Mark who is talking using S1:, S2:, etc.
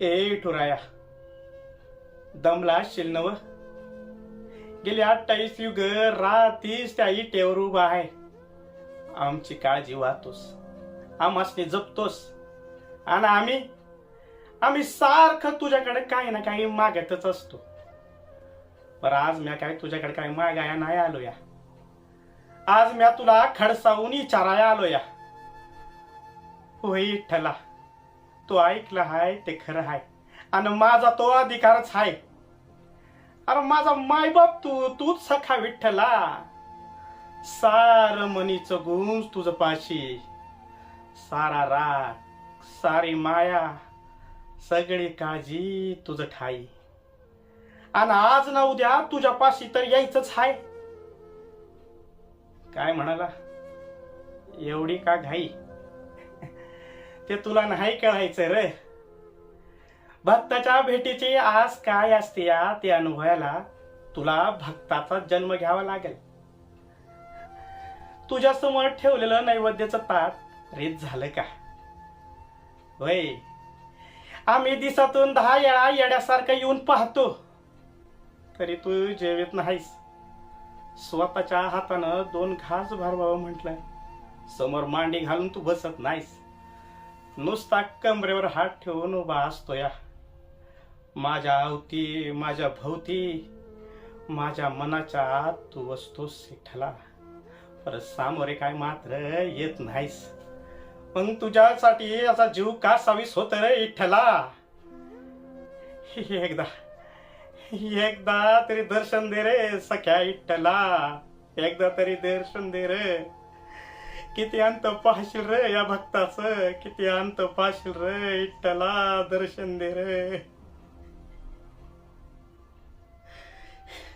S1: ए ठुराया, दमला असशील नव? गेली 28 युग रातीस त्या इटेवर उभा आहे. आमची काळजी वाहतोस, आम्हासनी जपतोस, आणि आम्ही सारखं तुझ्याकडे काही ना काही मागतच असतो. पर आज म्या काय तुझ्याकडे काय मागाया नाही आलो या. आज म्या तुला खडसावून विचाराया आलो या. होय विठ्ठला, तू ऐकलं हाय ते खरं हाय, आणि माझा तो अधिकारच हाय. अरे माझा मायबाप तूच सखा विठ्ठला. सार मनीचं गुंज तुझ पाशी, सारा राग, सारी माया, सगळी काळजी तुझं ठाई. आणि आज ना उद्या तुझ्या पाशी तर यायचंच हाय. काय म्हणाला, एवढी का घाई? ते तुला नाही कळायचं रे. भक्ताच्या भेटीची आस काय असते या ते अनुभवायला तुला भक्ताचा जन्म घ्यावा लागेल. तुझ्या समोर ठेवलेलं नैवेद्याचं ताट रीत झालं का? होय, आम्ही दिवसातून 10 वेळा येड्यासारखं येऊन पाहतो, तरी तू जेवत नाहीस. स्वतःच्या हातानं 2 घास भरवावं म्हटलं, समोर मांडी घालून तू बसत नाहीस. नुसता कमरेवर हात ठेवून उभा असतो या. माझ्या अवती, माझ्या भोवती, माझ्या मनाच्या आत तू बसतोस विठ्ठला. परत सामोरे काय मात्र येत नाहीस. मग तुझ्यासाठी असा जीव का सावीस होत रे विठ्ठला? एकदा तरी दर्शन दे रे सख्या विठ्ठला. एकदा तरी दर्शन दे रे. किती अंत पाहशील रे या भक्ताचं, किती अंत पाहशील रे विठ्ठला. दर्शन दे रे.